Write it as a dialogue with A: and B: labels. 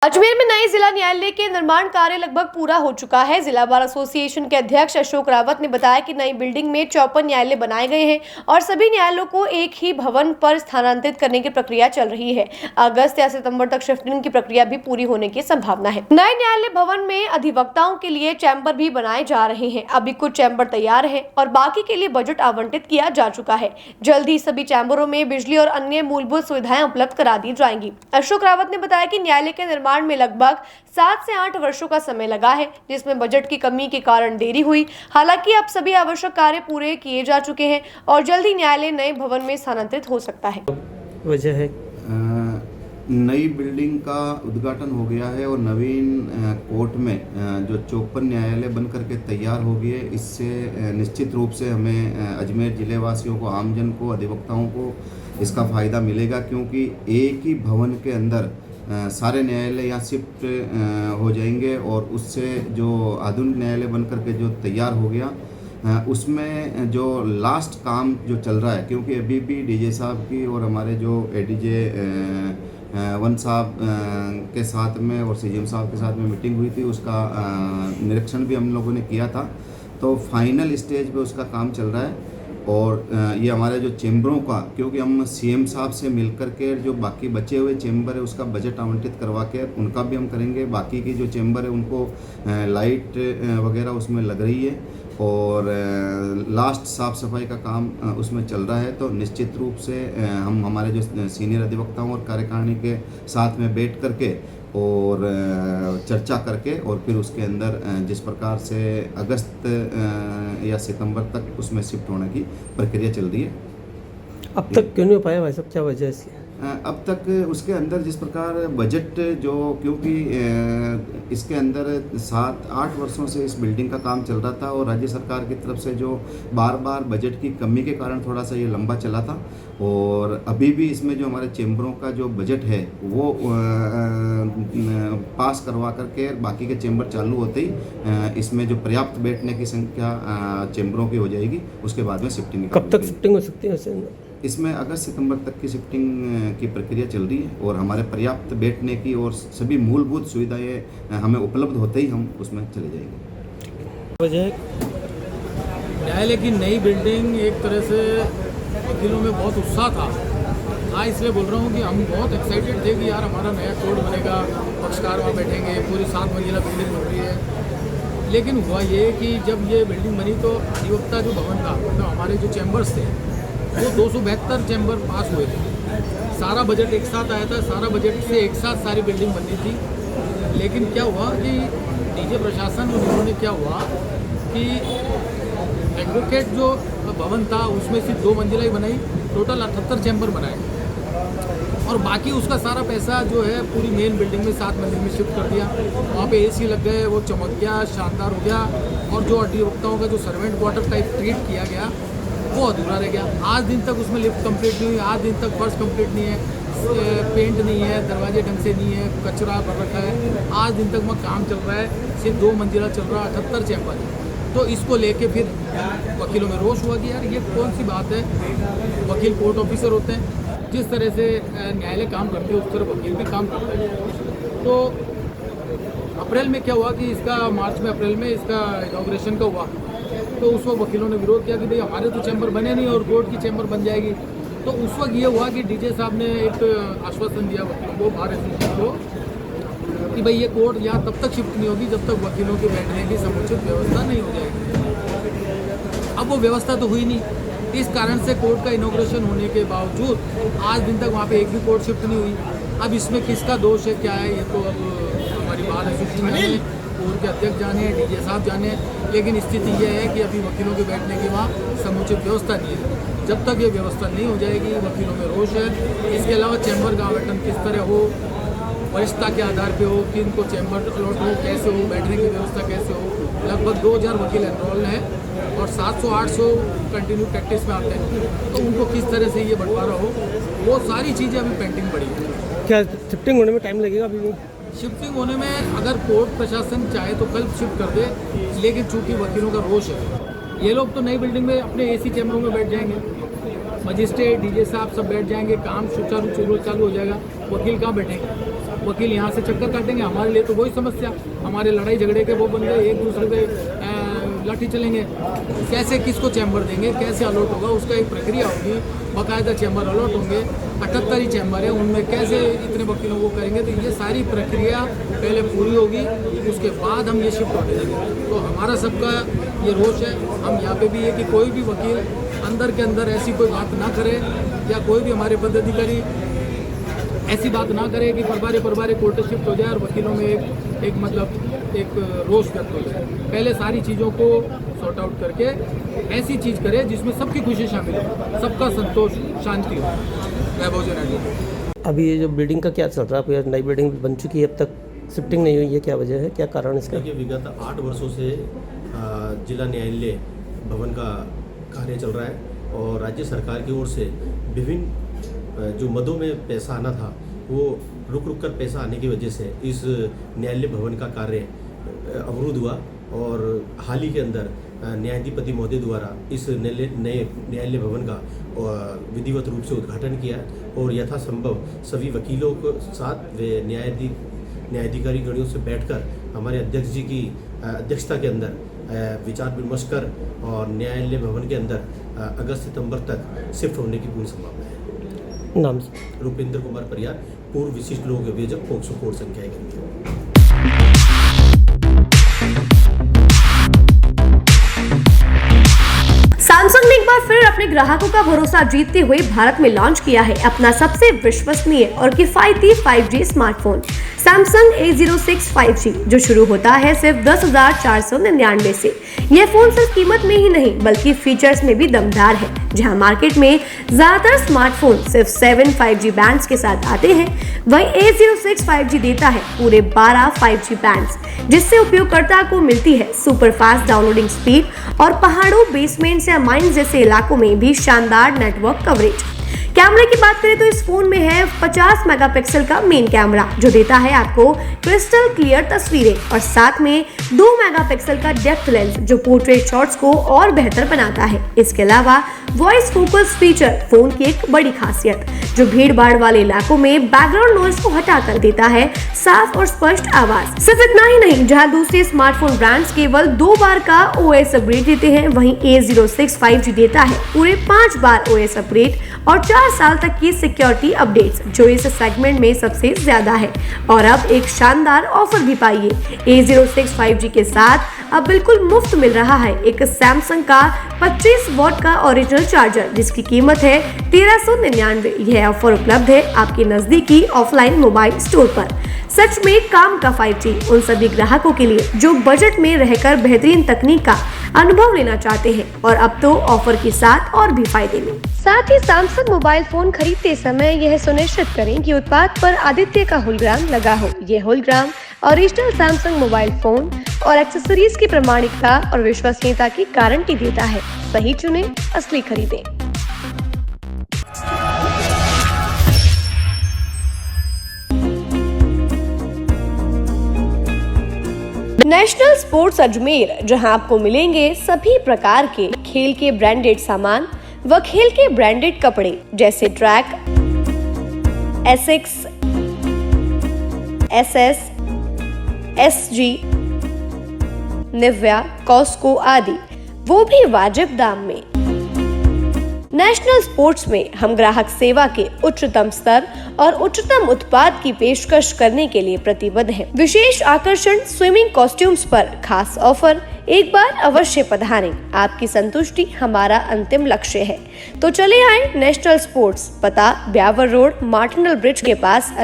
A: अजमेर में नए जिला न्यायालय के निर्माण कार्य लगभग पूरा हो चुका है। जिला बार एसोसिएशन के अध्यक्ष अशोक रावत ने बताया कि नई बिल्डिंग में 54 न्यायालय बनाए गए हैं और सभी न्यायालयों को एक ही भवन पर स्थानांतरित करने की प्रक्रिया चल रही है। अगस्त या सितंबर तक शिफ्टिंग की प्रक्रिया भी पूरी होने की संभावना है। नए न्यायालय भवन में अधिवक्ताओं के लिए चैम्बर भी बनाए जा रहे हैं। अभी कुछ चैम्बर तैयार है और बाकी के लिए बजट आवंटित किया जा चुका है। जल्द ही सभी चैम्बरों में बिजली और अन्य मूलभूत सुविधाएं उपलब्ध करा दी जाएंगी। अशोक रावत ने बताया कि न्यायालय के निर्माण में लगभग 7 से 8 वर्षों का समय लगा है, जिसमें बजट की कमी के कारण देरी हुई। हालांकि अब सभी आवश्यक कार्य पूरे किए जा चुके हैं और जल्द ही न्यायालय नए भवन में स्थानांतरित हो सकता है।
B: वजह है
C: नई बिल्डिंग का उद्घाटन हो गया है और नवीन कोर्ट में जो 54 न्यायालय बन करके तैयार हो गए। इससे निश्चित रूप से हमें अजमेर जिले वासियों को, आमजन को, अधिवक्ताओं को इसका फ़ायदा मिलेगा, क्योंकि एक ही भवन के अंदर सारे न्यायालय यहाँ शिफ्ट हो जाएंगे और उससे जो आधुनिक न्यायालय बन करके जो तैयार हो गया उसमें जो लास्ट काम जो चल रहा है, क्योंकि अभी भी डीजे साहब की और हमारे जो एडीजे वन साहब के साथ में और सीजीएम साहब के साथ में मीटिंग हुई थी, उसका निरीक्षण भी हम लोगों ने किया था। तो फाइनल स्टेज पे उसका काम चल रहा है और ये हमारे जो चैम्बरों का, क्योंकि हम सीएम साहब से मिलकर के जो बाकी बचे हुए चैम्बर है उसका बजट आवंटित करवा के उनका भी हम करेंगे। बाकी की जो चैम्बर है उनको लाइट वगैरह उसमें लग रही है और लास्ट साफ़ सफाई का काम उसमें चल रहा है। तो निश्चित रूप से हम हमारे जो सीनियर अधिवक्ताओं और कार्यकारिणी के साथ में बैठ करके और चर्चा करके और फिर उसके अंदर जिस प्रकार से अगस्त या सितंबर तक उसमें शिफ्ट होने की प्रक्रिया चल रही है।
B: अब तक क्यों नहीं हो पाया भाई साहब, क्या वजह है इसकी?
C: अब तक उसके अंदर जिस प्रकार बजट जो, क्योंकि इसके अंदर 7-8 वर्षों से इस बिल्डिंग का काम चल रहा था और राज्य सरकार की तरफ से जो बार बार बजट की कमी के कारण थोड़ा सा ये लंबा चला था और अभी भी इसमें जो हमारे चैम्बरों का जो बजट है वो पास करवा करके बाकी के चैम्बर चालू होते ही इसमें जो पर्याप्त बैठने की संख्या चैम्बरों की हो जाएगी, उसके बाद में शिफ्टिंग।
B: कब तक शिफ्टिंग हो सकती है?
C: इसमें अगस्त सितंबर तक की शिफ्टिंग की प्रक्रिया चल रही है और हमारे पर्याप्त बैठने की और सभी मूलभूत सुविधाएं हमें उपलब्ध होते ही हम उसमें चले जाएंगे।
B: वजह
D: न्यायालय की नई बिल्डिंग एक तरह से वकीलों में बहुत उत्साह था। हाँ, इसलिए बोल रहा हूँ कि हम बहुत एक्साइटेड थे कि यार हमारा नया कोर्ट बनेगा, पक्षकार वहाँ बैठेंगे, पूरी 7 मंजिला बिल्डिंग बन रही है। लेकिन हुआ ये कि जब ये बिल्डिंग बनी तो अधिवक्ता जो भवन था, मतलब हमारे जो चैम्बर्स थे वो 272 चैम्बर पास हुए थे। सारा बजट एक साथ आया था, सारा बजट से एक साथ सारी बिल्डिंग बननी थी। लेकिन क्या हुआ कि डीजे प्रशासन और उन्होंने क्या हुआ कि एडवोकेट जो भवन था उसमें सिर्फ 2 मंजिला ही बनाई, टोटल 78 चैम्बर बनाए और बाकी उसका सारा पैसा जो है पूरी मेन बिल्डिंग में 7 मंजिल में शिफ्ट कर दिया। वहाँ पे एसी लग गए, वो चमक गया, शानदार हो गया और जो अधिवक्ताओं का जो सर्वेंट क्वार्टर टाइप ट्रीट किया गया वो अधूरा रह गया। आज दिन तक उसमें लिफ्ट कंप्लीट नहीं हुई, आज दिन तक फर्श कंप्लीट नहीं है, पेंट नहीं है, दरवाजे ढंग से नहीं है, कचरा भर रखा है। आज दिन तक वहाँ काम चल रहा है, सिर्फ 2 मंजिला चल रहा है, 78 चैम्बर। तो इसको लेके फिर वकीलों में रोष हुआ कि यार ये कौन सी बात है, वकील कोर्ट ऑफिसर होते हैं, जिस तरह से न्यायालय काम करते हैं उस तरह वकील भी काम करते हैं। तो अप्रैल में क्या हुआ कि इसका मार्च में अप्रैल में इसका इनॉग्रेशन का हुआ, तो उस वक्त वकीलों ने विरोध किया कि भाई हमारे तो चैम्बर बने नहीं और कोर्ट की चैम्बर बन जाएगी। तो उस वक्त ये हुआ कि डीजे साहब ने एक आश्वासन दिया वकीलों को, बार एसोसिएशन को, कि भाई ये कोर्ट यहाँ तब तक शिफ्ट नहीं होगी जब तक वकीलों के बैठने की समुचित व्यवस्था नहीं हो जाएगी। अब वो व्यवस्था तो हुई नहीं, इस कारण से कोर्ट का इनॉग्रेशन होने के बावजूद आज दिन तक वहाँ पे एक भी कोर्ट शिफ्ट नहीं हुई। अब इसमें किसका दोष है, क्या है, ये तो अब हमारी बार एसोसिएशन कोर्ट के अध्यक्ष जाने, डीजे साहब जाने। लेकिन स्थिति यह है कि अभी वकीलों के बैठने की वहाँ समुचित व्यवस्था नहीं है। जब तक ये व्यवस्था नहीं हो जाएगी वकीलों में रोष है। इसके अलावा चैम्बर का आवंटन किस तरह हो, वरिष्ठता के आधार पे हो, कि इनको चैम्बर अलॉट हो, कैसे हो, बैठने की व्यवस्था कैसे हो। लगभग 2000 वकील एनरोल हैं और 700-800 कंटिन्यू प्रैक्टिस में आते हैं। तो उनको किस तरह से ये बंटवारा हो, वो सारी चीज़ें अभी पेंडिंग पड़ी है।
B: क्या शिफ्टिंग होने में टाइम लगेगा? अभी
D: शिफ्टिंग होने में अगर कोर्ट प्रशासन चाहे तो कल शिफ्ट कर दे, लेकिन चूंकि वकीलों का रोष है, ये लोग तो नई बिल्डिंग में अपने एसी चैम्बरों में बैठ जाएंगे, मजिस्ट्रेट, डीजे साहब सब बैठ जाएंगे, काम सुचारू चालू हो जाएगा। वकील कहाँ बैठेंगे? वकील यहाँ से चक्कर काटेंगे, हमारे लिए तो वही समस्या, हमारे लड़ाई झगड़े के वो बंदे एक दूसरे पे लाठी चलेंगे। कैसे किसको चैम्बर देंगे, कैसे अलॉट होगा, उसका एक प्रक्रिया होगी, बाकायदा चैम्बर अलॉट होंगे। 78 ही चैम्बर है, उनमें कैसे इतने वकीलों को करेंगे, तो ये सारी प्रक्रिया पहले पूरी होगी, उसके बाद हम ये शिफ्ट होने देंगे। तो हमारा सबका ये रोष है, हम यहाँ पे भी है कि कोई भी वकील अंदर के अंदर ऐसी कोई बात ना करे, या कोई भी हमारे पदाधिकारी ऐसी बात ना करे कि परबारे कोर्ट शिफ्ट हो जाए और वकीलों में एक रोष व्यक्त हो जाए। पहले सारी चीज़ों को सॉर्ट आउट करके ऐसी चीज़ करे जिसमें सबकी खुशी शामिल हो, सबका संतोष, शांति हो। वैभव जनाली।
B: अभी ये जो बिल्डिंग का क्या चल रहा है? नई बिल्डिंग बन चुकी है, अब तक शिफ्टिंग नहीं हुई है, क्या वजह है, क्या कारण इसका?
E: देखिए, विगत 8 वर्षों से जिला न्यायालय भवन का कार्य चल रहा है और राज्य सरकार की ओर से विभिन्न जो मदों में पैसा आना था वो रुक कर पैसा आने की वजह से इस न्यायालय भवन का कार्य अवरुद्ध हुआ। और हाल ही के अंदर न्यायाधिपति महोदय द्वारा इस नए न्यायालय भवन का विधिवत रूप से उद्घाटन किया और यथासंभव सभी वकीलों के साथ वे न्यायाधिकारी गणों से बैठकर हमारे अध्यक्ष जी की अध्यक्षता के अंदर विचार विमर्श कर और न्यायालय भवन के अंदर अगस्त सितंबर तक शिफ्ट होने की पूर्ण संभावना है।
B: नाम
E: रुपेंद्र कुमार परियार, पूर्व विशिष्ट लोक अभियोजक, पोक्सो कोड संख्या 1।
A: सैमसंग ने एक बार फिर अपने ग्राहकों का भरोसा जीतते हुए भारत में लॉन्च किया है अपना सबसे विश्वसनीय और किफायती 5G smartphone Samsung A06 5G, जो शुरू होता है सिर्फ 10,499 से। यह फोन सिर्फ कीमत में ही नहीं बल्कि फीचर्स में भी दमदार है। जहां मार्केट में ज्यादातर स्मार्टफोन सिर्फ 7 5G बैंड्स के साथ आते हैं, वहीं A06 5G देता है पूरे 12 5G बैंड्स, जिससे उपयोगकर्ता को मिलती है सुपर फास्ट डाउनलोडिंग स्पीड और पहाड़ों, बेसमेंट्स या माइंस जैसे इलाकों में भी शानदार नेटवर्क कवरेज। कैमरे की बात करें तो इस फोन में है 50 मेगापिक्सल का मेन कैमरा, जो देता है आपको क्रिस्टल क्लियर तस्वीरें, और साथ में 2 मेगापिक्सल का डेप्थ लेंस, जो पोर्ट्रेट शॉट्स को और बेहतर बनाता है। इसके अलावा वॉइस फोकस फीचर फोन की एक बड़ी खासियत, जो भीड़ भाड़ वाले इलाकों में बैकग्राउंड नॉइज को हटाकर देता है साफ और स्पष्ट आवाज। सिर्फ इतना ही नहीं, जहां दूसरे स्मार्टफोन ब्रांड्स केवल 2 बार का OS अपग्रेड देते हैं, वहीं A06 5G देता है पूरे 5 बार OS अपग्रेड और 4 साल तक की सिक्योरिटी अपडेट्स, जो इस सेगमेंट में सबसे ज्यादा है। और अब एक शानदार ऑफर भी पाइए। A06 5G के साथ अब बिल्कुल मुफ्त मिल रहा है एक सैमसंग का 25 वॉट का ओरिजिनल चार्जर, जिसकी कीमत है 1399। यह ऑफर उपलब्ध है आपके नजदीकी ऑफलाइन मोबाइल स्टोर पर। सच में काम का 5G उन सभी ग्राहकों के लिए जो बजट में रहकर बेहतरीन तकनीक का अनुभव लेना चाहते हैं, और अब तो ऑफर के साथ और भी फायदे में। साथ ही सैमसंग मोबाइल फोन खरीदते समय यह सुनिश्चित करें कि उत्पाद पर आदित्य का होलोग्राम लगा हो। यह hologram original Samsung mobile phone और एक्सेसरीज की प्रामाणिकता और विश्वसनीयता की गारंटी देता है। सही चुने, असली खरीदें। नेशनल स्पोर्ट्स अजमेर, जहां आपको मिलेंगे सभी प्रकार के खेल के ब्रांडेड सामान व खेल के ब्रांडेड कपड़े, जैसे track, Asics, SS, SG, Nivia, Cosco आदि, वो भी वाजिब दाम में। नेशनल स्पोर्ट्स में हम ग्राहक सेवा के उच्चतम स्तर और उच्चतम उत्पाद की पेशकश करने के लिए प्रतिबद्ध हैं। विशेष आकर्षण स्विमिंग कॉस्ट्यूम्स पर खास ऑफर, एक बार अवश्य पधारें। आपकी संतुष्टि हमारा अंतिम लक्ष्य है। तो चले आए नेशनल स्पोर्ट्स, पता ब्यावर रोड, मार्टिनल ब्रिज के पास।